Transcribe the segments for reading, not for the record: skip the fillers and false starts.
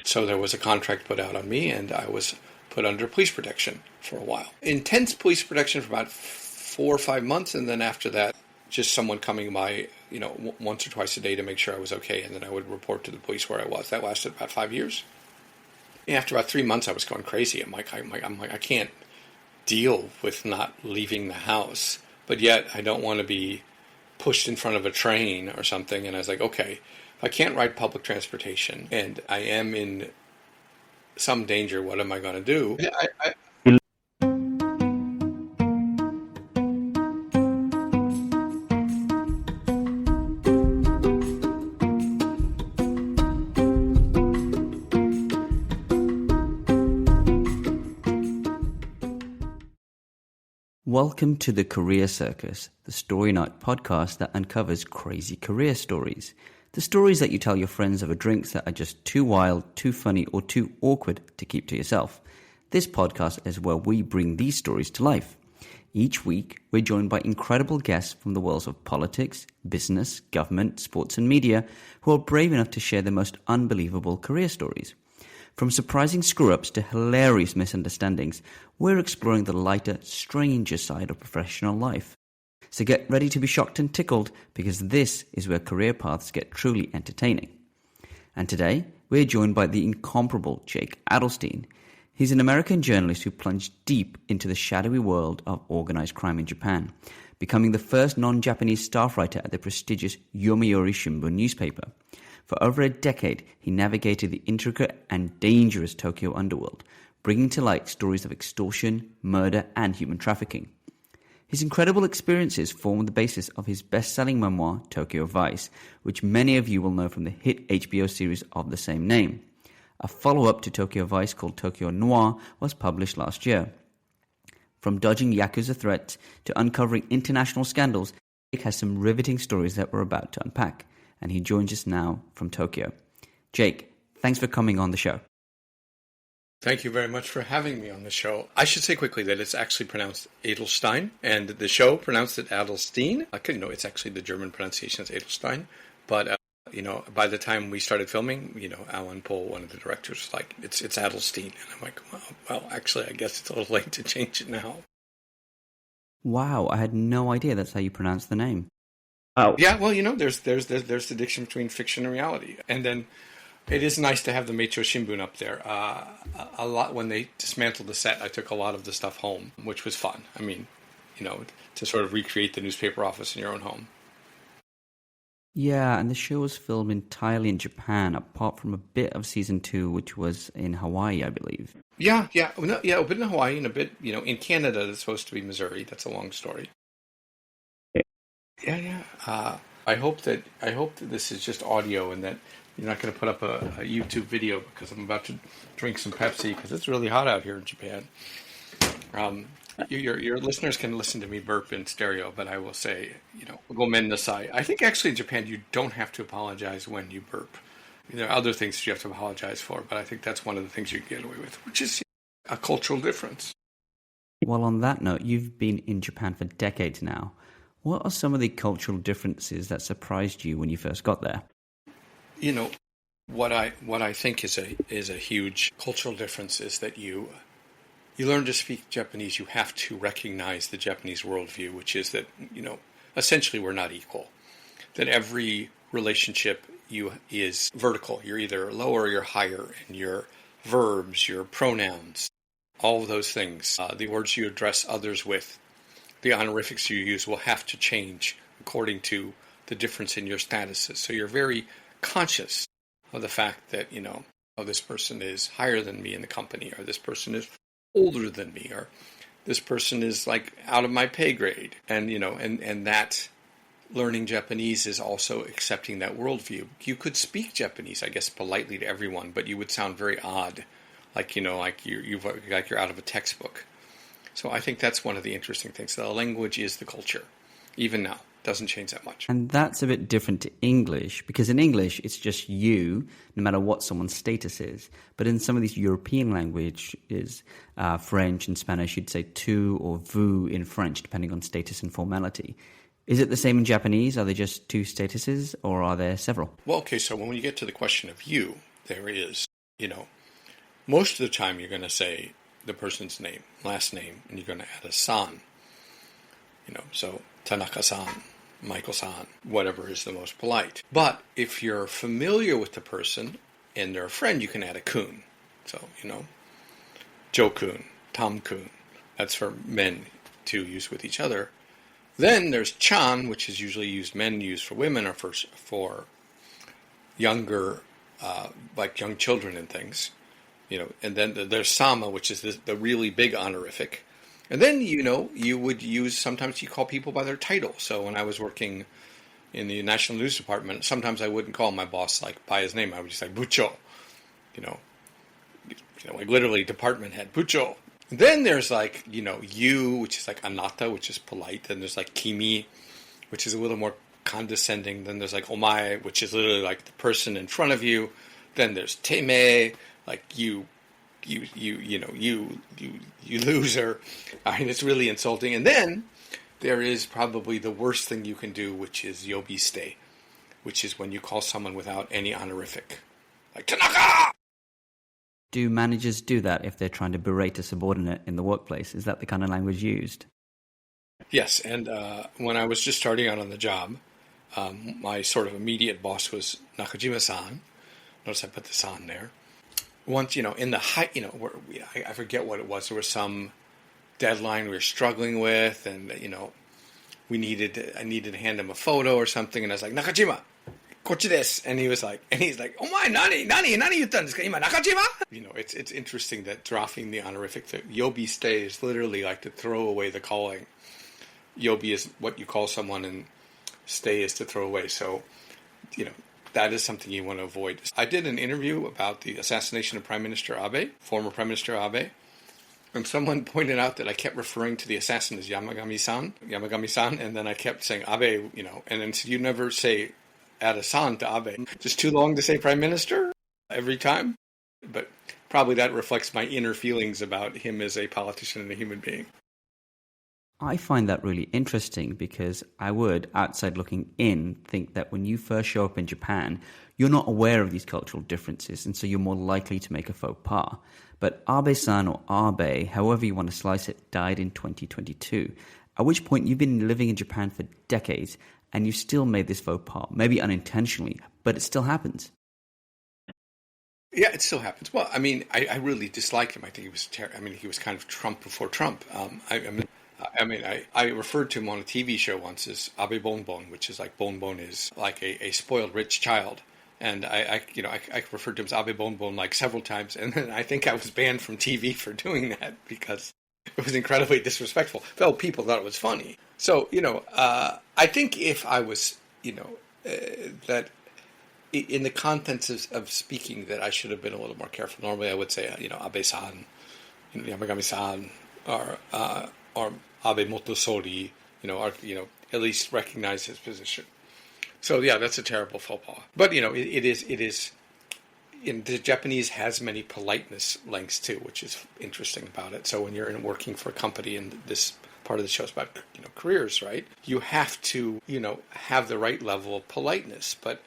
So there was a contract put out on me, and I was put under police protection for a while. Intense police protection for about 4 or 5 months, and then after that, just someone coming by, once or twice a day to make sure I was okay, and then I would report to the police where I was. That lasted about 5 years. After about 3 months, I was going crazy. I'm like, I can't deal with not leaving the house, but yet I don't want to be pushed in front of a train or something. And I was like, okay, if I can't ride public transportation and I am in some danger, what am I going to do? Welcome to the Career Circus, the Story Night podcast that uncovers crazy career stories. The stories that you tell your friends over drinks that are just too wild, too funny, or too awkward to keep to yourself. This podcast is where we bring these stories to life. Each week, we're joined by incredible guests from the worlds of politics, business, government, sports, and media who are brave enough to share their most unbelievable career stories. From surprising screw-ups to hilarious misunderstandings, we're exploring the lighter, stranger side of professional life. So get ready to be shocked and tickled, because this is where career paths get truly entertaining. And today, we're joined by the incomparable Jake Adelstein. He's an American journalist who plunged deep into the shadowy world of organized crime in Japan, becoming the first non-Japanese staff writer at the prestigious Yomiuri Shimbun newspaper. For over a decade, he navigated the intricate and dangerous Tokyo underworld, bringing to light stories of extortion, murder, and human trafficking. His incredible experiences formed the basis of his best-selling memoir, Tokyo Vice, which many of you will know from the hit HBO series of the same name. A follow-up to Tokyo Vice called Tokyo Noir was published last year. From dodging Yakuza threats to uncovering international scandals, Jake has some riveting stories that we're about to unpack. And he joins us now from Tokyo. Jake, thanks for coming on the show. Thank you very much for having me on the show. I should say quickly that it's actually pronounced Adelstein, and the show pronounced it Adelstein. It's actually the German pronunciation is Adelstein. But, by the time we started filming, Alan Pohl, one of the directors, was like, it's Adelstein. And I'm like, well, actually, I guess it's a little late to change it now. Wow, I had no idea that's how you pronounce the name. Oh. Yeah, well, there's the diction between fiction and reality. And then it is nice to have the Meicho Shimbun up there. A lot, when they dismantled the set, I took a lot of the stuff home, which was fun. I mean, to sort of recreate the newspaper office in your own home. Yeah, and the show was filmed entirely in Japan, apart from a bit of season 2, which was in Hawaii, I believe. Yeah, a bit in Hawaii and a bit, in Canada, it's supposed to be Missouri. That's a long story. Yeah. I hope that this is just audio and that you're not going to put up a YouTube video, because I'm about to drink some Pepsi because it's really hot out here in Japan. Your listeners can listen to me burp in stereo, but I will say, gomen nasai. I think actually in Japan you don't have to apologize when you burp. There are other things you have to apologize for, but I think that's one of the things you can get away with, which is a cultural difference. Well, on that note, you've been in Japan for decades now. What are some of the cultural differences that surprised you when you first got there? What I think is a huge cultural difference is that you learn to speak Japanese. You have to recognize the Japanese worldview, which is that essentially we're not equal. That every relationship is vertical. You're either lower or you're higher in your verbs, your pronouns, all of those things. The words you address others with. The honorifics you use will have to change according to the difference in your statuses. So you're very conscious of the fact that, this person is higher than me in the company, or this person is older than me, or this person is like out of my pay grade. And, and that learning Japanese is also accepting that worldview. You could speak Japanese, I guess, politely to everyone, but you would sound very odd, like you're out of a textbook. So I think that's one of the interesting things. The language is the culture, even now. Doesn't change that much. And that's a bit different to English, because in English, it's just you, no matter what someone's status is. But in some of these European languages, French and Spanish, you'd say tu or vous in French, depending on status and formality. Is it the same in Japanese? Are there just two statuses, or are there several? Well, okay, so when you get to the question of you, there is most of the time you're going to say the person's name, last name, and you're going to add a san. So Tanaka-san, Michael-san, whatever is the most polite. But if you're familiar with the person and they're a friend, you can add a kun. So, Joe-kun, Tom-kun. That's for men to use with each other. Then there's chan, which is usually men use for women or for younger, like young children and things. And then there's sama, which is the really big honorific. And then, you would sometimes you call people by their title. So when I was working in the National News Department, sometimes I wouldn't call my boss by his name. I would just say Bucho, like literally department head, Bucho. Then there's you, which is like anata, which is polite. Then there's like kimi, which is a little more condescending. Then there's like omae, which is literally like the person in front of you. Then there's teme, like you loser. It's really insulting. And then there is probably the worst thing you can do, which is yobiste, which is when you call someone without any honorific, like Tanaka. Do managers do that if they're trying to berate a subordinate in the workplace? Is that the kind of language used? Yes, and when I was just starting out on the job, my sort of immediate boss was Nakajima-san. Notice I put the san there. Once, in the height, where I forget what it was. There was some deadline we were struggling with, and I needed to hand him a photo or something, and I was like, Nakajima, kochi desu, and he's like, omae nani yutta desu ka ima, Nakajima? It's interesting that dropping the honorific, the yobi stay is literally like to throw away the calling. Yobi is what you call someone, and stay is to throw away. So, that is something you want to avoid. I did an interview about the assassination of Prime Minister Abe, former Prime Minister Abe, and someone pointed out that I kept referring to the assassin as Yamagami-san, and then I kept saying Abe, and then you never say add a san to Abe. Just too long to say Prime Minister every time. But probably that reflects my inner feelings about him as a politician and a human being. I find that really interesting because I would, outside looking in, think that when you first show up in Japan, you're not aware of these cultural differences, and so you're more likely to make a faux pas. But Abe-san or Abe, however you want to slice it, died in 2022, at which point you've been living in Japan for decades, and you still made this faux pas, maybe unintentionally, but it still happens. Yeah, it still happens. Well, I really disliked him. I think he was he was kind of Trump before Trump. I referred to him on a TV show once as Abe Bonbon, which is like Bonbon is like a spoiled rich child. And I referred to him as Abe Bonbon like several times. And then I think I was banned from TV for doing that because it was incredibly disrespectful. Though people thought it was funny. So, I think if I was, that in the contents of speaking that I should have been a little more careful. Normally I would say, Abe-san, Yamagami-san, or Abe Motosori, or, at least recognize his position. So yeah, that's a terrible faux pas. But it is. The Japanese has many politeness lengths too, which is interesting about it. So when you're working for a company, and this part of the show is about careers, right? You have to have the right level of politeness. But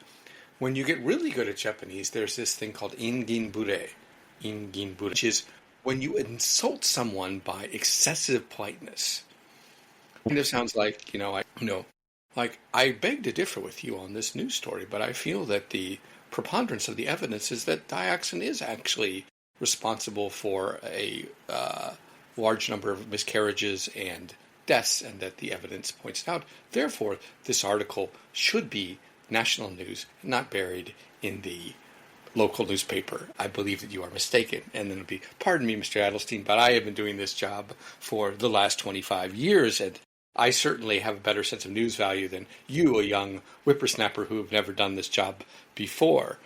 when you get really good at Japanese, there's this thing called inginbure, which is when you insult someone by excessive politeness. Kind of sounds like, I beg to differ with you on this news story, but I feel that the preponderance of the evidence is that dioxin is actually responsible for a large number of miscarriages and deaths, and that the evidence points out. Therefore, this article should be national news, not buried in the local newspaper. I believe that you are mistaken. And then it'll be, pardon me, Mr. Adelstein, but I have been doing this job for the last 25 years, and I certainly have a better sense of news value than you, a young whippersnapper who have never done this job before.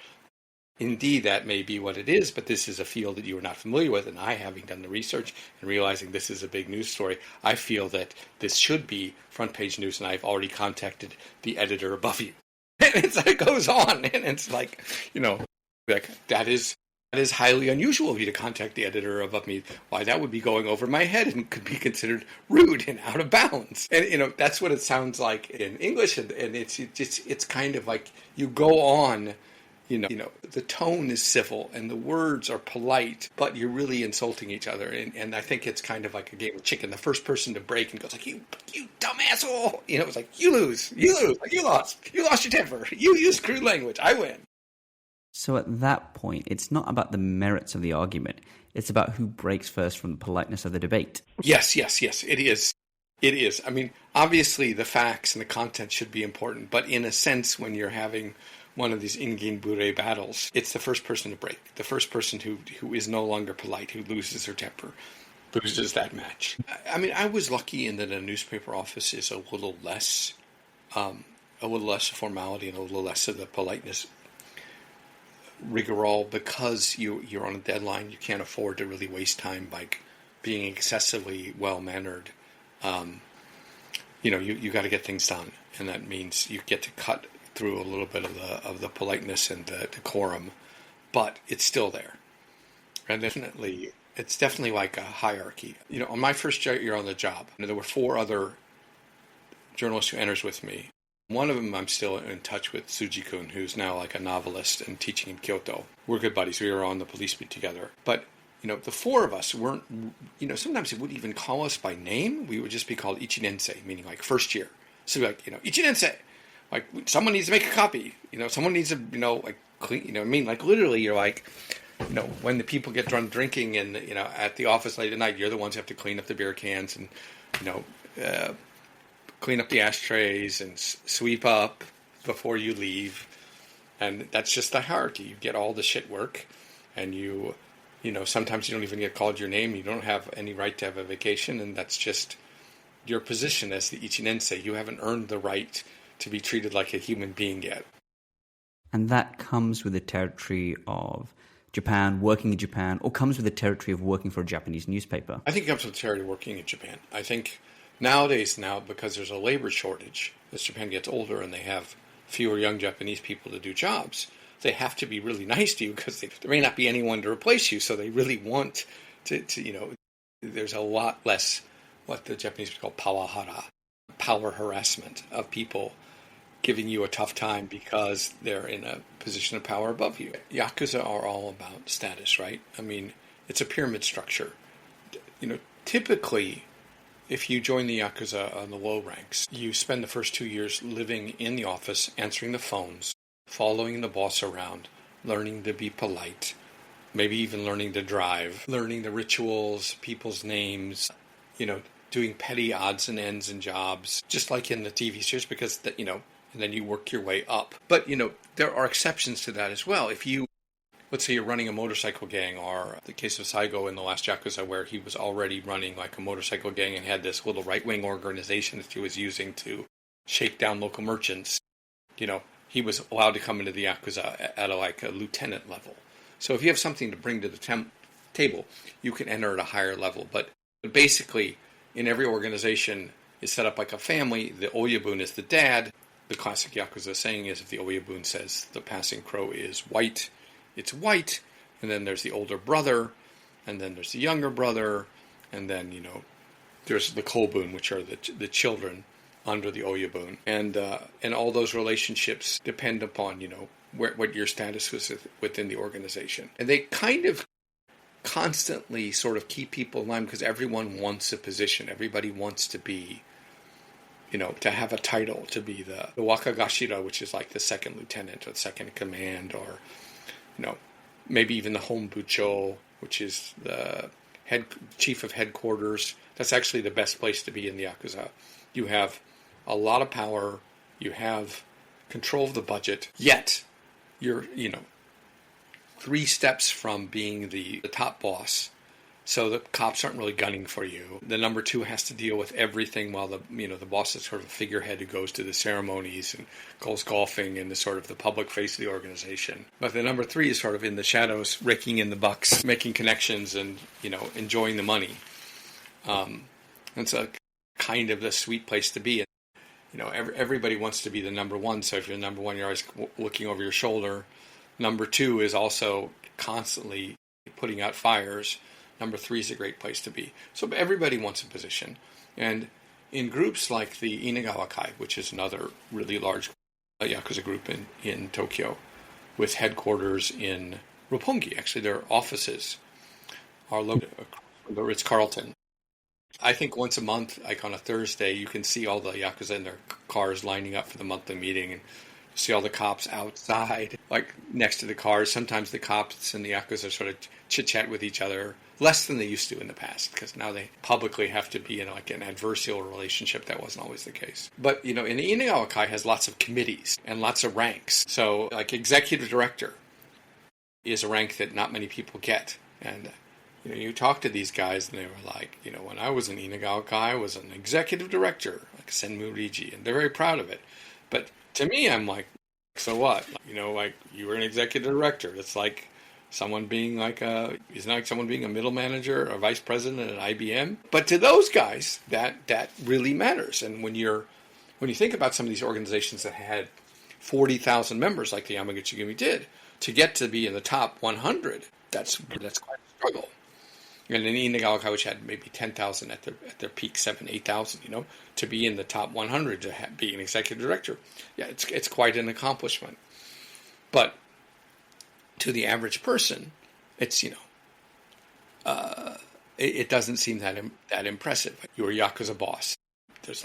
Indeed, that may be what it is, but this is a field that you are not familiar with, and I, having done the research and realizing this is a big news story, I feel that this should be front page news, and I've already contacted the editor above you. And it goes on, and it's like, that is highly unusual of you to contact the editor above me. Why, that would be going over my head and could be considered rude and out of bounds. And that's what it sounds like in English, and it's kind of like you go on The tone is civil and the words are polite, but you're really insulting each other. And I think it's kind of like a game of chicken. The first person to break and goes like, you dumb asshole. It's like, you lose, like, you lost your temper. You used crude language. I win. So at that point, it's not about the merits of the argument. It's about who breaks first from the politeness of the debate. Yes, it is. It is. I mean, obviously the facts and the content should be important, but in a sense, when you're having one of these Inginbure battles, it's the first person to break. The first person who is no longer polite, who loses her temper, loses that match. I mean, I was lucky in that a newspaper office is a little less formality and a little less of the politeness rigmarole, because you're on a deadline. You can't afford to really waste time by being excessively well-mannered. You got to get things done, and that means you get to cut through a little bit of the politeness and the decorum, but it's still there. And it's definitely like a hierarchy. On my first year on the job, there were 4 other journalists who enters with me. One of them I'm still in touch with, Suji-kun, who's now like a novelist and teaching in Kyoto. We're good buddies. We were on the police beat together. But the 4 of us weren't, sometimes they wouldn't even call us by name. We would just be called Ichinensei, meaning like first year. So we're like, Ichinensei, like someone needs to make a copy. Someone needs to, like clean, like literally you're like, when the people get drunk drinking and, at the office late at night, you're the ones who have to clean up the beer cans and, clean up the ashtrays and sweep up before you leave. And that's just the hierarchy. You get all the shit work, and sometimes you don't even get called your name. You don't have any right to have a vacation, and that's just your position as the Ichinensei. You haven't earned the right to be treated like a human being yet. And that comes with the territory of Japan, working in Japan, or comes with the territory of working for a Japanese newspaper? I think it comes with the territory of working in Japan. I think nowadays, because there's a labor shortage, as Japan gets older and they have fewer young Japanese people to do jobs, they have to be really nice to you because there may not be anyone to replace you, so they really want to there's a lot less what the Japanese would call pawahara, power harassment of people giving you a tough time because they're in a position of power above you. Yakuza are all about status, right? I mean, it's a pyramid structure. Typically, if you join the Yakuza on the low ranks, you spend the first 2 years living in the office, answering the phones, following the boss around, learning to be polite, maybe even learning to drive, learning the rituals, people's names, doing petty odds and ends and jobs, just like in the TV series, because, and then you work your way up. But, there are exceptions to that as well. If you, let's say you're running a motorcycle gang, or the case of Saigo in the last Yakuza, where he was already running like a motorcycle gang and had this little right-wing organization that he was using to shake down local merchants, he was allowed to come into the Yakuza at a lieutenant level. So if you have something to bring to the table, you can enter at a higher level. But basically, in every organization, is set up like a family. The Oyabun is the dad. The classic Yakuza saying is, if the Oyabun says the passing crow is white, it's white. And then there's the older brother, and then there's the younger brother, and then, there's the Kobun, which are the children under the Oyabun. And all those relationships depend upon, what your status was within the organization. And they kind of constantly sort of keep people in line because everyone wants a position. Everybody wants to be, to have a title, to be the Wakagashira, which is like the second lieutenant or the second in command, or, maybe even the Honbucho, which is the chief of headquarters. That's actually the best place to be in the Yakuza. You have a lot of power. You have control of the budget. Yet, you're, 3 steps from being the top boss. So the cops aren't really gunning for you. The number 2 has to deal with everything while the boss is sort of a figurehead who goes to the ceremonies and goes golfing and the sort of the public face of the organization. But the number 3 is sort of in the shadows, raking in the bucks, making connections and, enjoying the money. It's a kind of the sweet place to be. Everybody wants to be the number 1. So if you're number 1, you're always looking over your shoulder. Number 2 is also constantly putting out fires. Number 3 is a great place to be. So everybody wants a position. And in groups like the Inagawa Kai, which is another really large Yakuza group in Tokyo, with headquarters in Roppongi. Actually, their offices are located at the Ritz-Carlton. I think once a month, like on a Thursday, you can see all the Yakuza in their cars lining up for the monthly meeting, and you see all the cops outside, like next to the cars. Sometimes the cops and the Yakuza sort of chit-chat with each other, less than they used to in the past, because now they publicly have to be in like an adversarial relationship. That wasn't always the case. But, in the Inagawa-kai has lots of committees and lots of ranks. So, like executive director is a rank that not many people get. And you talk to these guys, and they were like, when I was in Inagawa-kai, I was an executive director, like Senmu Riji, and they're very proud of it. But to me, I'm like, so what? Like you were an executive director. It's like someone being it's not like someone being a middle manager or vice president at IBM. But to those guys, that really matters. And when you think about some of these organizations that had 40,000 members, like the Yamaguchi-gumi did, to get to be in the top 100, that's quite a struggle. And in Inagawa-kai, which had maybe 10,000 at their peak, 7,000, 8,000, to be in the top 100 to be an executive director, yeah, it's quite an accomplishment. But to the average person, it's it doesn't seem that impressive. You're a Yakuza boss. There's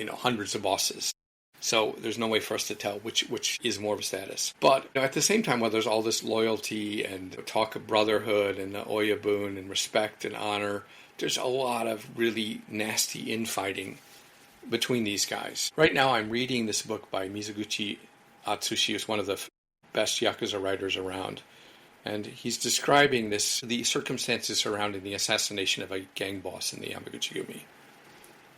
hundreds of bosses. So there's no way for us to tell which is more of a status. But at the same time, while there's all this loyalty and talk of brotherhood and the oyabun and respect and honor, there's a lot of really nasty infighting between these guys. Right now, I'm reading this book by Mizuguchi Atsushi, who's one of the best Yakuza writers around. And he's describing the circumstances surrounding the assassination of a gang boss in the Yamaguchi-gumi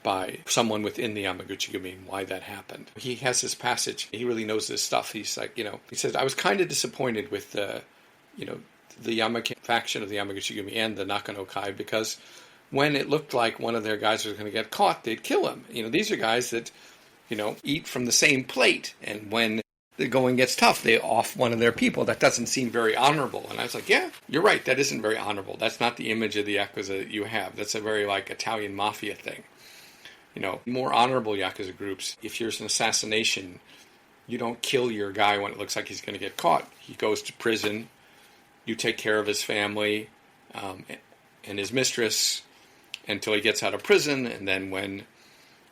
by someone within the Yamaguchi-gumi and why that happened. He has this passage. He really knows this stuff. He's like, he says, I was kind of disappointed with the Yamake faction of the Yamaguchi-gumi and the Nakano-kai, because when it looked like one of their guys was going to get caught, they'd kill him. These are guys that, eat from the same plate. And when the going gets tough, they off one of their people. That doesn't seem very honorable. And I was like, yeah, you're right. That isn't very honorable. That's not the image of the Yakuza that you have. That's a very Italian mafia thing. More honorable Yakuza groups, if there's an assassination, you don't kill your guy when it looks like he's going to get caught. He goes to prison. You take care of his family and his mistress until he gets out of prison. And then when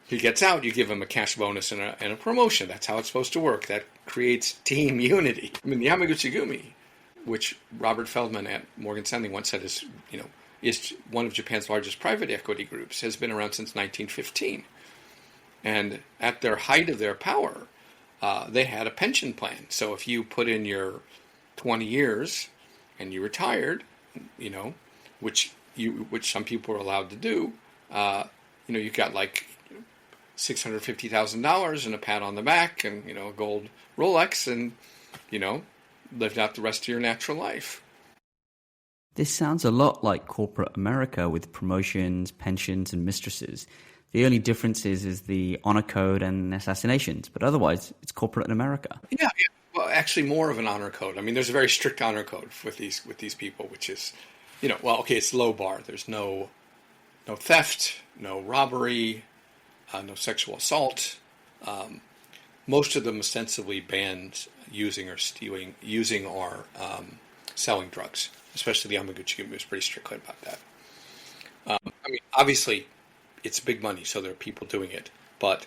he gets out, you give him a cash bonus and a promotion. That's how it's supposed to work. That creates team unity. The Yamaguchi-gumi, which Robert Feldman at Morgan Stanley once said is one of Japan's largest private equity groups, has been around since 1915. And at their height of their power, they had a pension plan. So if you put in your 20 years and you retired, which some people are allowed to do, you got $650,000 and a pat on the back and, a gold Rolex and, lived out the rest of your natural life. This sounds a lot like corporate America with promotions, pensions, and mistresses. The only difference is the honor code and assassinations, but otherwise it's corporate America. Yeah. Well, actually more of an honor code. There's a very strict honor code with these people, which is, it's low bar. There's no theft, no robbery, no sexual assault. Most of them ostensibly banned using or selling drugs. Especially the Yamaguchi-gumi was pretty strict about that. Obviously, it's big money, so there are people doing it. But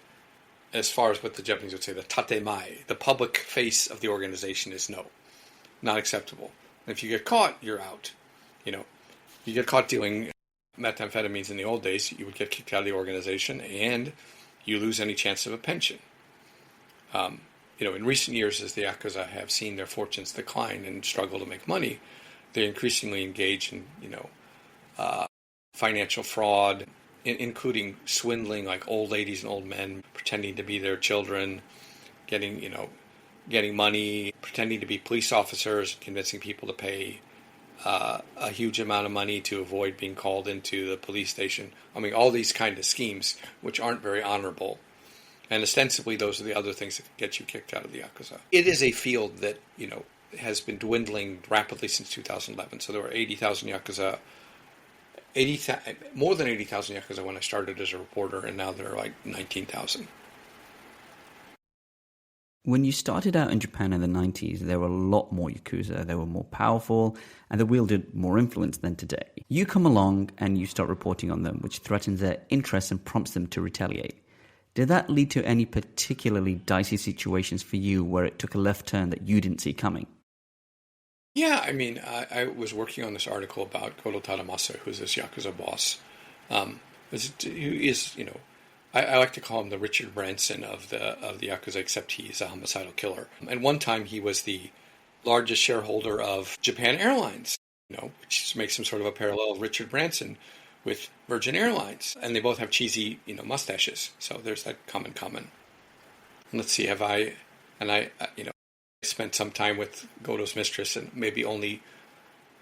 as far as what the Japanese would say, the tatemae, the public face of the organization is no, not acceptable. And if you get caught, you're out. You get caught dealing methamphetamines in the old days, you would get kicked out of the organization, and you lose any chance of a pension. In recent years, as the Yakuza have seen their fortunes decline and struggle to make money, they increasingly engage in, financial fraud, including swindling old ladies and old men, pretending to be their children, getting money, pretending to be police officers, convincing people to pay a huge amount of money to avoid being called into the police station. All these kind of schemes, which aren't very honorable. And ostensibly, those are the other things that get you kicked out of the Yakuza. It is a field that, has been dwindling rapidly since 2011. So there were 80,000 Yakuza, more than 80,000 Yakuza when I started as a reporter, and now there are 19,000. When you started out in Japan in the 90s, there were a lot more Yakuza. They were more powerful and they wielded more influence than today. You come along and you start reporting on them, which threatens their interests and prompts them to retaliate. Did that lead to any particularly dicey situations for you where it took a left turn that you didn't see coming? Yeah, I mean, I was working on this article about Goto Tadamasa, who's this Yakuza boss. Who is, I like to call him the Richard Branson of the Yakuza, except he's a homicidal killer. And one time he was the largest shareholder of Japan Airlines, which makes some sort of a parallel of Richard Branson with Virgin Airlines. And they both have cheesy, mustaches. So there's that common. And let's see, I spent some time with Goto's mistress and maybe only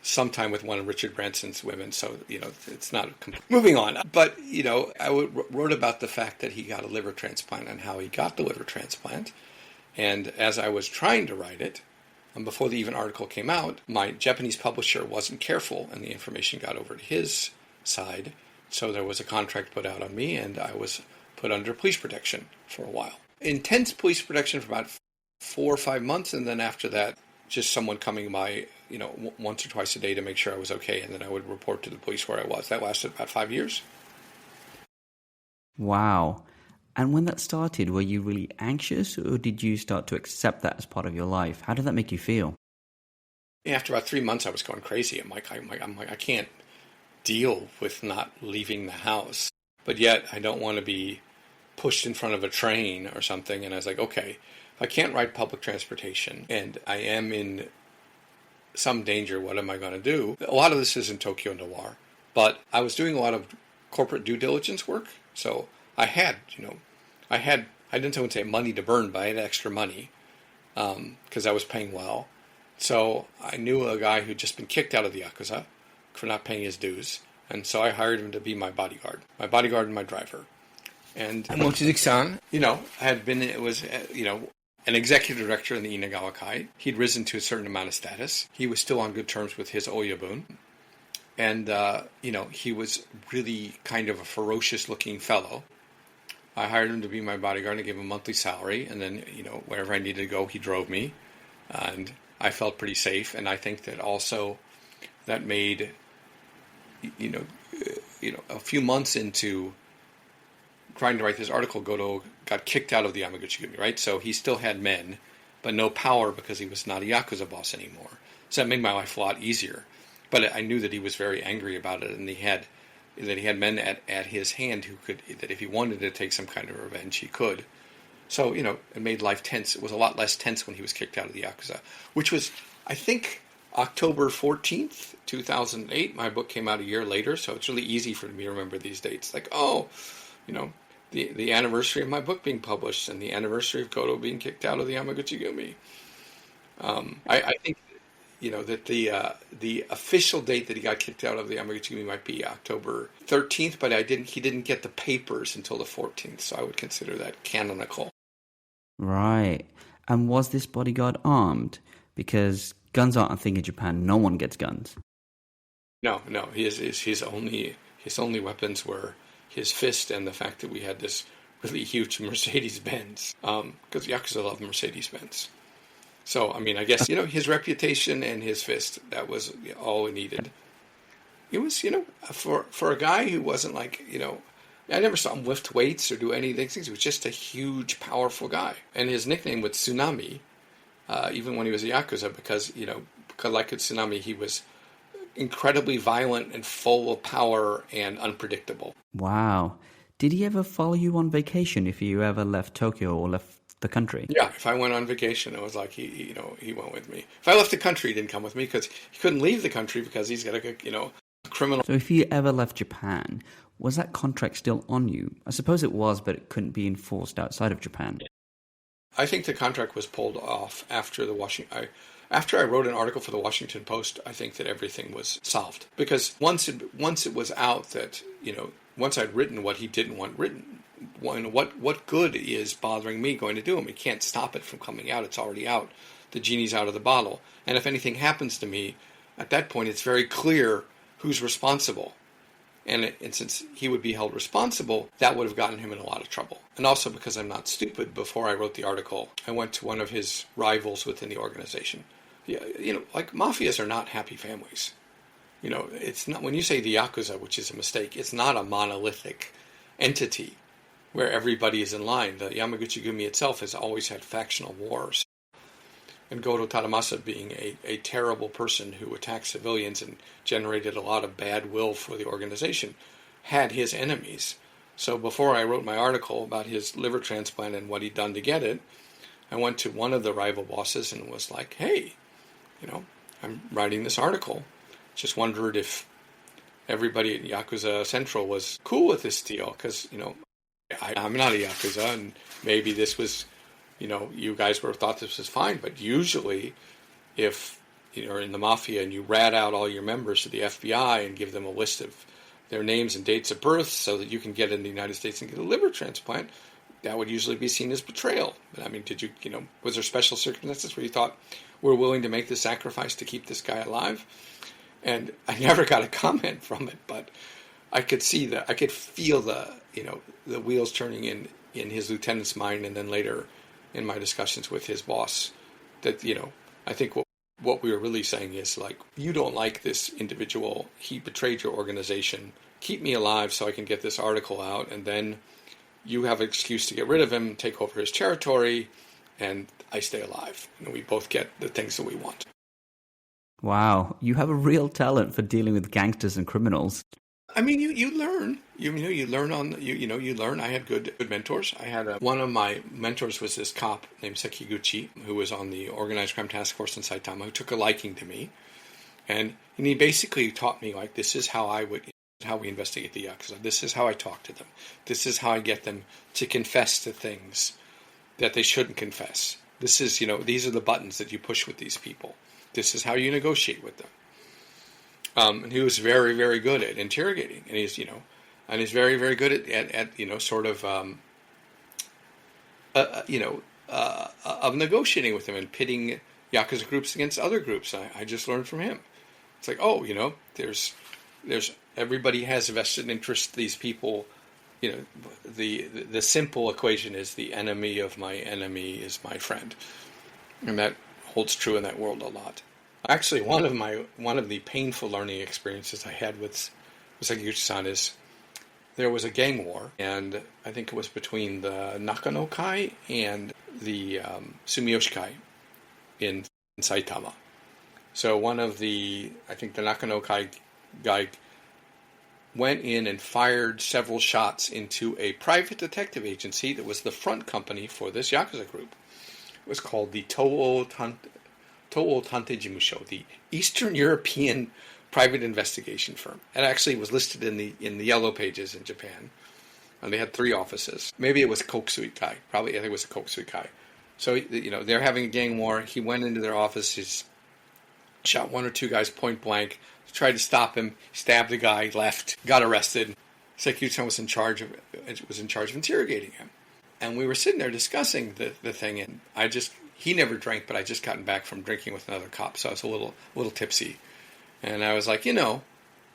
some time with one of Richard Branson's women, so, it's not moving on. But, I wrote about the fact that he got a liver transplant and how he got the liver transplant. And as I was trying to write it, and before the even article came out, my Japanese publisher wasn't careful and the information got over to his side. So there was a contract put out on me and I was put under police protection for a while. Intense police protection for about 4 or 5 months, and then after that, just someone coming by, once or twice a day to make sure I was okay, and then I would report to the police where I was. That lasted about 5 years. Wow. And when that started, were you really anxious, or did you start to accept that as part of your life? How did that make you feel? After about 3 months, I was going crazy. I'm like, I can't deal with not leaving the house, but yet I don't want to be pushed in front of a train or something. And I was like, okay, if I can't ride public transportation and I am in some danger, what am I going to do? A lot of this is in Tokyo Noir, but I was doing a lot of corporate due diligence work. So I had, I didn't say money to burn, but I had extra money because I was paying well. So I knew a guy who'd just been kicked out of the Yakuza for not paying his dues. And so I hired him to be my bodyguard and my driver. And Mochizuki-san, had been, an executive director in the Inagawa Kai. He'd risen to a certain amount of status. He was still on good terms with his Oyabun. And, he was really kind of a ferocious-looking fellow. I hired him to be my bodyguard and gave him a monthly salary. And then, wherever I needed to go, he drove me. And I felt pretty safe. And I think that also that made, a few months into trying to write this article, Goto got kicked out of the Yamaguchi-gumi, right? So he still had men, but no power because he was not a Yakuza boss anymore. So that made my life a lot easier. But I knew that he was very angry about it, and he had men at his hand who could, that if he wanted to take some kind of revenge, he could. So, it made life tense. It was a lot less tense when he was kicked out of the Yakuza, which was, I think, October 14th, 2008. My book came out a year later, so it's really easy for me to remember these dates. Like, the anniversary of my book being published and the anniversary of Goto being kicked out of the Yamaguchi-gumi. I think, that the official date that he got kicked out of the Yamaguchi-gumi might be October 13th, but he didn't get the papers until the 14th, so I would consider that canonical. Right. And was this bodyguard armed? Because guns aren't a thing in Japan. No one gets guns. No. His only weapons were his fist and the fact that we had this really huge Mercedes-Benz, because Yakuza love Mercedes-Benz. So, I guess, his reputation and his fist, that was all we needed. It was, for a guy who wasn't like, I never saw him lift weights or do any of these things. He was just a huge, powerful guy. And his nickname was Tsunami, even when he was a Yakuza, because like a Tsunami, he was incredibly violent and full of power and unpredictable. Wow. Did he ever follow you on vacation if you ever left Tokyo or left the country? Yeah, if I went on vacation, it was like he went with me. If I left the country, he didn't come with me because he couldn't leave the country because he's got a criminal. So if you ever left Japan, was that contract still on you? I suppose it was, but it couldn't be enforced outside of Japan. I think the contract was pulled off after After I wrote an article for the Washington Post, I think that everything was solved. Because once it was out that, once I'd written what he didn't want written, what good is bothering me going to do him? He can't stop it from coming out. It's already out. The genie's out of the bottle. And if anything happens to me, at that point it's very clear who's responsible. And since he would be held responsible, that would have gotten him in a lot of trouble. And also because I'm not stupid, before I wrote the article, I went to one of his rivals within the organization. Yeah, like mafias are not happy families. It's not, when you say the Yakuza, which is a mistake, it's not a monolithic entity where everybody is in line. The Yamaguchi-gumi itself has always had factional wars. And Goto Tadamasa, being a terrible person who attacked civilians and generated a lot of bad will for the organization, had his enemies. So before I wrote my article about his liver transplant and what he'd done to get it, I went to one of the rival bosses and was like, hey, I'm writing this article. Just wondered if everybody at Yakuza Central was cool with this deal, because, I'm not a Yakuza, and maybe this was, you guys thought this was fine, but usually if you're in the mafia and you rat out all your members to the FBI and give them a list of their names and dates of birth so that you can get in the United States and get a liver transplant, that would usually be seen as betrayal. But I mean, did you, was there special circumstances where you thought, we're willing to make the sacrifice to keep this guy alive? And I never got a comment from it, but I could see I could feel the wheels turning in his lieutenant's mind, and then later in my discussions with his boss, that, I think what we were really saying is, like, you don't like this individual, he betrayed your organization, keep me alive so I can get this article out, and then you have an excuse to get rid of him, take over his territory, and I stay alive, and we both get the things that we want. Wow, you have a real talent for dealing with gangsters and criminals. I mean, you learn. You learn. I had good mentors. I had one of my mentors was this cop named Sekiguchi, who was on the organized crime task force in Saitama, who took a liking to me, and he basically taught me, like, this is how we investigate the Yakuza. This is how I talk to them. This is how I get them to confess to things that they shouldn't confess. This is, these are the buttons that you push with these people. This is how you negotiate with them. And he was very, very good at interrogating, and he's very, very good at of negotiating with them and pitting Yakuza groups against other groups. I just learned from him. It's like, there's everybody has a vested interest. These people, the simple equation is the enemy of my enemy is my friend, and that holds true in that world a lot. Actually, one of the painful learning experiences I had with Sekiguchi-san is there was a gang war, and I think it was between the Nakano-kai and the Sumiyoshi-kai in Saitama. So I think the Nakano-kai guy went in and fired several shots into a private detective agency that was the front company for this Yakuza group. It was called the Toho Tante Jimusho, the Eastern European private investigation firm. It actually was listed in the yellow pages in Japan. And they had 3 offices. Maybe it was Kokusui-kai. Probably, I think it was Kokusui-kai. So, they're having a gang war. He went into their offices, shot 1 or 2 guys point blank, tried to stop him, stabbed a guy, left, got arrested. Sekiguchi-san was in charge of interrogating him. And we were sitting there discussing the thing, and he never drank, but I just gotten back from drinking with another cop, so I was a little tipsy. And I was like, I'm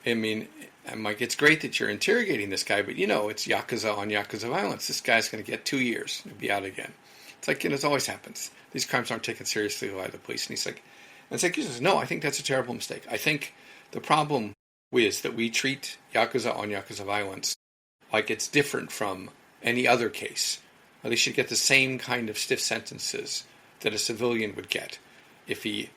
like, it's great that you're interrogating this guy, but it's Yakuza on Yakuza violence. This guy's going to get 2 years and be out again. It's like, it always happens. These crimes aren't taken seriously by the police. And he's like, he says, no, I think that's a terrible mistake. I think the problem is that we treat Yakuza on Yakuza violence like it's different from any other case. They should get the same kind of stiff sentences that a civilian would get if he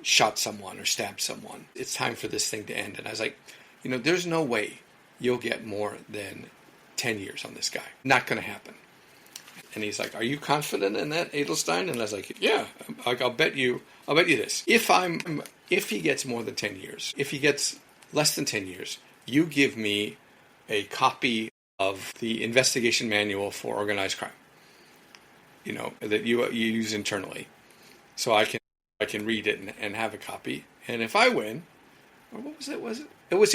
shot someone or stabbed someone. It's time for this thing to end. And I was like, there's no way you'll get more than 10 years on this guy. Not going to happen. And he's like, are you confident in that, Adelstein? And I was like, yeah, I'll bet you this. If he gets more than 10 years, if he gets less than 10 years, you give me a copy of the investigation manual for organized crime, that you use internally. So I can read it and have a copy. And if I win, or what was it? It was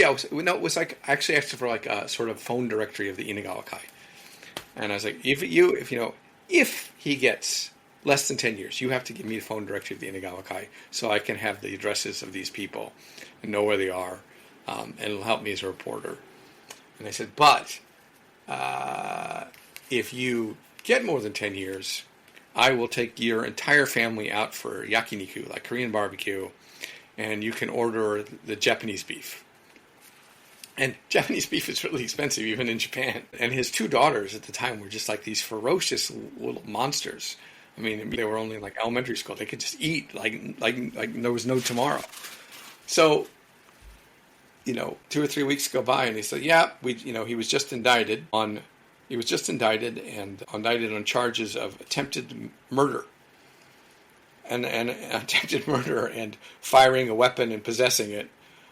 like, I actually asked for like a sort of phone directory of the Inagawa Kai. And I was like, if he gets less than 10 years, you have to give me the phone directory of the Inagawa Kai so I can have the addresses of these people and know where they are, and it'll help me as a reporter. And I said, but if you get more than 10 years, I will take your entire family out for yakiniku, like Korean barbecue, and you can order the Japanese beef. And Japanese beef is really expensive, even in Japan. And his two daughters at the time were just like these ferocious little monsters. I mean, they were only like elementary school. They could just eat like there was no tomorrow. So, 2 or 3 weeks go by, and he said, "Yeah, he was just indicted and indicted on charges of attempted murder, and attempted murder and firing a weapon and possessing it."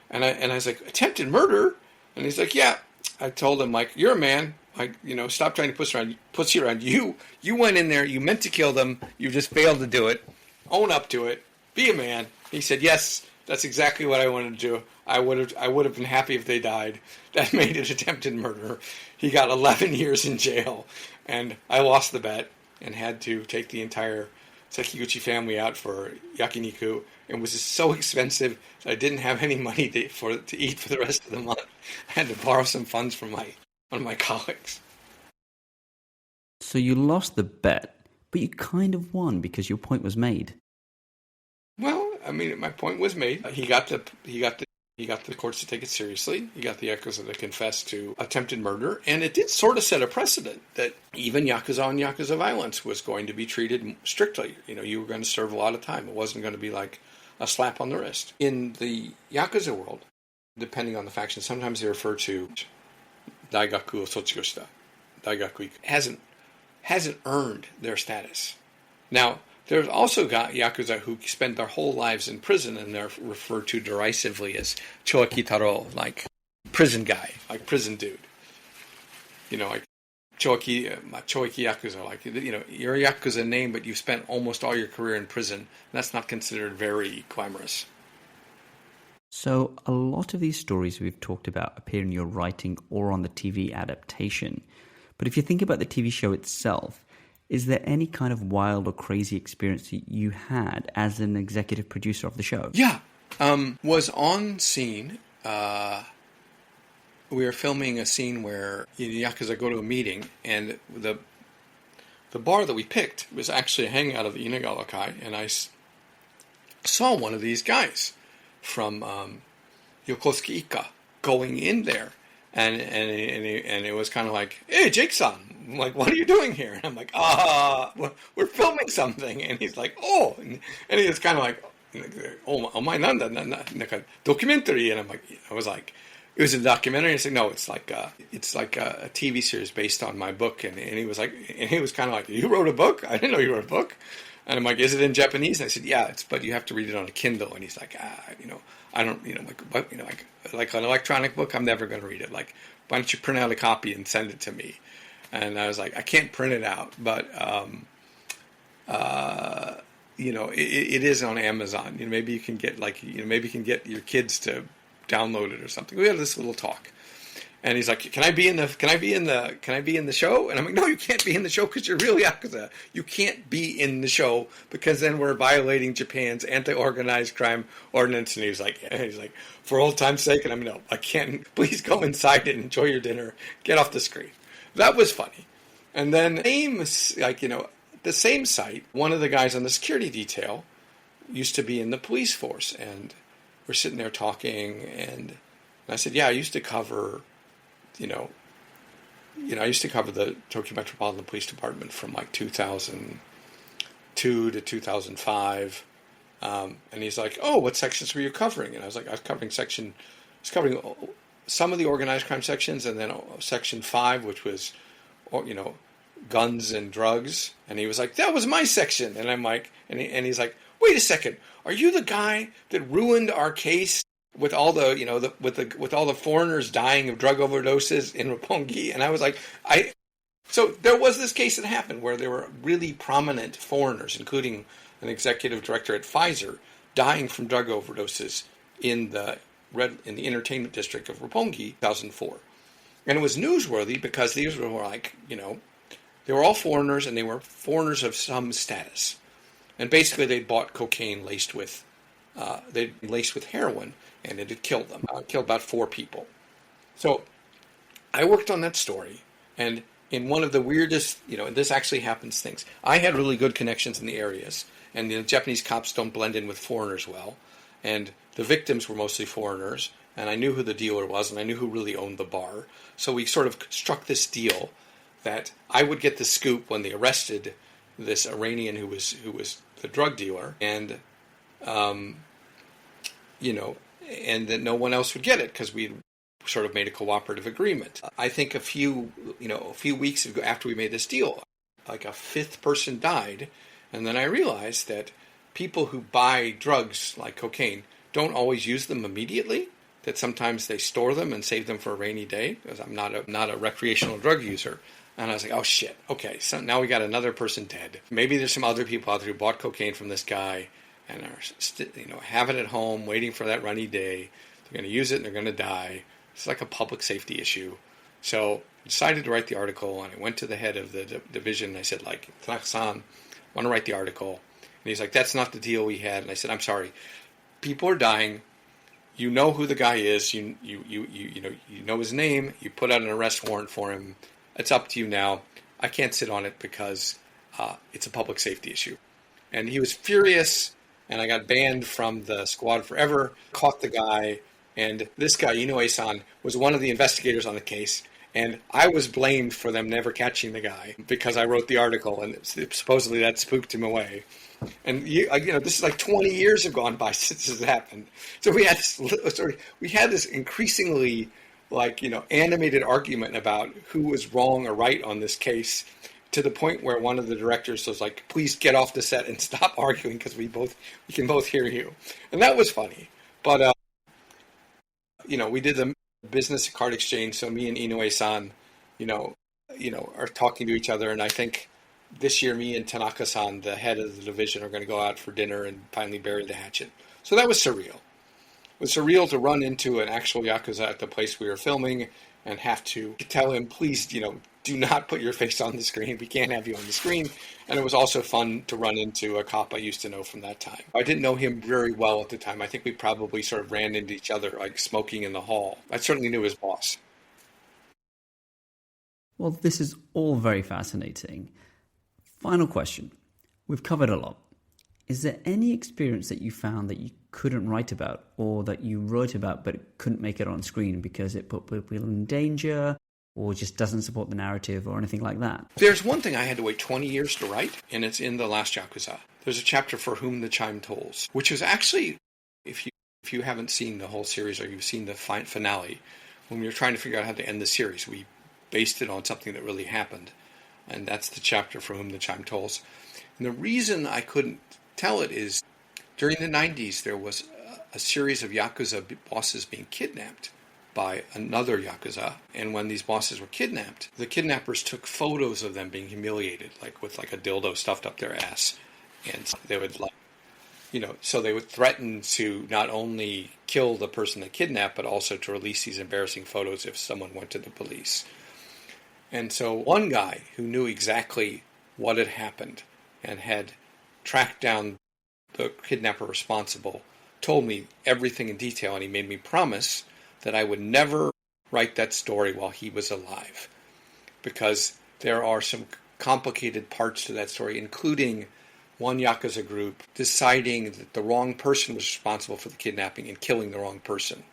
And I was like, "Attempted murder?" And he's like, "Yeah." I told him, like, "You're a man. Like, stop trying to pussy around. You went in there. You meant to kill them. You just failed to do it. Own up to it. Be a man." He said, "Yes, that's exactly what I wanted to do. I would have been happy if they died." That made it attempted murder. He got 11 years in jail, and I lost the bet and had to take the entire Sekiguchi family out for yakiniku. It was just so expensive that I didn't have any money to eat for the rest of the month. I had to borrow some funds from one of my colleagues. So you lost the bet, but you kind of won because your point was made. Well, I mean, my point was made. He got the courts to take it seriously. He got the Yakuza to confess to attempted murder, and it did sort of set a precedent that even Yakuza on Yakuza violence was going to be treated strictly. You were going to serve a lot of time. It wasn't going to be like a slap on the wrist. In the Yakuza world, depending on the faction, sometimes they refer to Daigaku o Sochigoshita. Daigaku hasn't earned their status. Now, there's also got Yakuza who spend their whole lives in prison, and they're referred to derisively as Choaki Taro, like prison guy, like prison dude. Like Choaki Yakuza, like, you're a Yakuza name, but you've spent almost all your career in prison. That's not considered very glamorous. So a lot of these stories we've talked about appear in your writing or on the TV adaptation. But if you think about the TV show itself, is there any kind of wild or crazy experience that you had as an executive producer of the show? Yeah. Was on scene. We were filming a scene where Yakuza go to a meeting, and the bar that we picked was actually a hangout of the Inagawa-kai, and I saw one of these guys from Yokosuka Ika going in there, and it was kind of like, "Hey, Jake-san," I'm like, "What are you doing here?" And I'm like, we're filming something." And he's like, "Oh," and he was kind of like, "Oh my, nanda, naka documentary," and I was like, "It was a documentary." And I said, "No, it's like a TV series based on my book." And he was kind of like, "You wrote a book? I didn't know you wrote a book." And I'm like, "Is it in Japanese?" And I said, "Yeah, but you have to read it on a Kindle." And he's like, "I don't, like an electronic book, I'm never going to read it. Like, why don't you print out a copy and send it to me?" And I was like, "I can't print it out, but it is on Amazon. Maybe you can get your kids to download it or something." We had this little talk, and he's like, Can I be in the show?" And I'm like, "No, you can't be in the show because you're real Yakuza. You can't be in the show because then we're violating Japan's anti-organized crime ordinance." And he's like, "For old time's sake," and I'm like, "No, I can't. Please go inside and enjoy your dinner. Get off the screen." That was funny. And then the same site, one of the guys on the security detail used to be in the police force, and we're sitting there talking, and I said, "Yeah, I used to cover the Tokyo Metropolitan Police Department from like 2002 to 2005. And he's like, "Oh, what sections were you covering?" And I was like, I was covering some of the organized crime sections, and then section 5, which was, guns and drugs." And he was like, "That was my section." And I'm like, and he's like, "Wait a second, are you the guy that ruined our case with all the with all the foreigners dying of drug overdoses in Roppongi?" And I was like, so there was this case that happened where there were really prominent foreigners, including an executive director at Pfizer, dying from drug overdoses in the entertainment district of Roppongi, 2004. And it was newsworthy because these were like, they were all foreigners, and they were foreigners of some status. And basically they bought cocaine laced with heroin, and it had killed them. Killed about 4 people. So I worked on that story, and in one of the weirdest, and this actually happens things. I had really good connections in the areas, and the Japanese cops don't blend in with foreigners well, and the victims were mostly foreigners, and I knew who the dealer was, and I knew who really owned the bar. So we sort of struck this deal that I would get the scoop when they arrested this Iranian who was the drug dealer, and and that no one else would get it because we sort of made a cooperative agreement. I think a few weeks ago after we made this deal, like a fifth person died, and then I realized that people who buy drugs like cocaine don't always use them immediately. That sometimes they store them and save them for a rainy day, because I'm not a recreational drug user. And I was like, oh shit, okay, so now we got another person dead. Maybe there's some other people out there who bought cocaine from this guy and are have it at home waiting for that rainy day. They're going to use it and they're going to die. It's like a public safety issue. So I decided to write the article, and I went to the head of the division and I said, like, Tanaka-san, I want to write the article. And he's like, that's not the deal we had. And I said, I'm sorry, people are dying. You know who the guy is. You know his name. You put out an arrest warrant for him. It's up to you now. I can't sit on it because it's a public safety issue. And he was furious, and I got banned from the squad forever. Caught the guy, and this guy, Inoue-san, was one of the investigators on the case. And I was blamed for them never catching the guy because I wrote the article, and supposedly that spooked him away. And this is like 20 years have gone by since this happened. So we had this increasingly animated argument about who was wrong or right on this case, to the point where one of the directors was like, "Please get off the set and stop arguing because we can both hear you," and that was funny. But we did the business card exchange, so me and Inoue-san, are talking to each other, and I think this year me and Tanaka-san, the head of the division, are going to go out for dinner and finally bury the hatchet. So that was surreal. It was surreal to run into an actual Yakuza at the place we were filming and have to tell him, please, do not put your face on the screen. We can't have you on the screen. And it was also fun to run into a cop I used to know from that time. I didn't know him very well at the time. I think we probably sort of ran into each other, like smoking in the hall. I certainly knew his boss. Well, this is all very fascinating. Final question. We've covered a lot. Is there any experience that you found that you couldn't write about, or that you wrote about but couldn't make it on screen because it put people in danger, or just doesn't support the narrative, or anything like that? There's one thing I had to wait 20 years to write, and it's in The Last Yakuza. There's a chapter, For Whom the Chime Tolls, which is actually, if you haven't seen the whole series, or you've seen the finale, when we were trying to figure out how to end the series, we based it on something that really happened. And that's the chapter, For Whom the Chime Tolls. And the reason I couldn't tell it is, during the 90s, there was a series of Yakuza bosses being kidnapped by another Yakuza. And when these bosses were kidnapped, the kidnappers took photos of them being humiliated, like with like a dildo stuffed up their ass. And they would so they would threaten to not only kill the person they kidnapped, but also to release these embarrassing photos if someone went to the police. And so one guy who knew exactly what had happened and had tracked down the kidnapper responsible told me everything in detail, and he made me promise that I would never write that story while he was alive, because there are some complicated parts to that story, including one Yakuza group deciding that the wrong person was responsible for the kidnapping and killing the wrong person.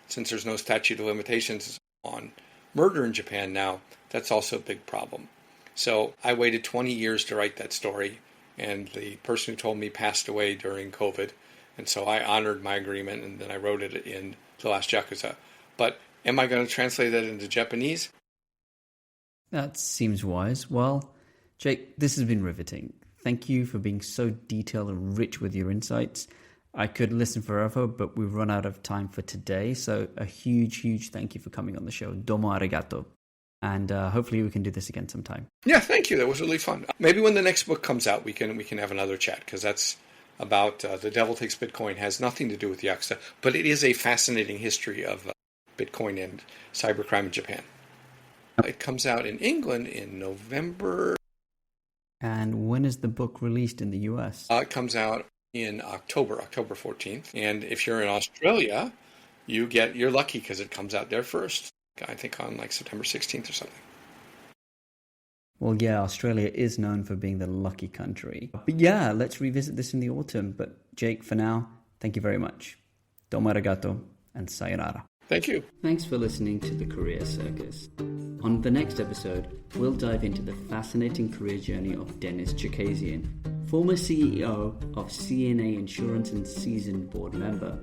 Since there's no statute of limitations on murder in Japan now, that's also a big problem. So I waited 20 years to write that story, and the person who told me passed away during COVID, and so I honored my agreement, and then I wrote it in The Last Yakuza. But am I going to translate that into Japanese? That seems wise. Well, Jake, this has been riveting. Thank you for being so detailed and rich with your insights. I could listen forever, but we've run out of time for today. So a huge, huge thank you for coming on the show. Domo arigato. And hopefully we can do this again sometime. Yeah, thank you. That was really fun. Maybe when the next book comes out, we can have another chat, because that's about The Devil Takes Bitcoin. Has nothing to do with Yakuza, but it is a fascinating history of Bitcoin and cybercrime in Japan. It comes out in England in November. And when is the book released in the US? It comes out in October 14th. And if you're in Australia, you're lucky because it comes out there first. I think on like September 16th or something. Well, yeah, Australia is known for being the lucky country. But yeah, let's revisit this in the autumn. But Jake, for now, thank you very much. Domo arigato and sayonara. Thank you. Thanks for listening to The Career Circus. On the next episode, we'll dive into the fascinating career journey of Dennis Cherkasian, former CEO of CNA Insurance and seasoned board member.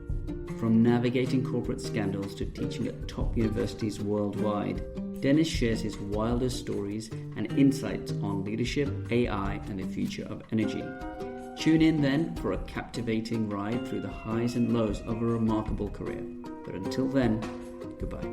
From navigating corporate scandals to teaching at top universities worldwide, Dennis shares his wildest stories and insights on leadership, AI, and the future of energy. Tune in then for a captivating ride through the highs and lows of a remarkable career. But until then, goodbye.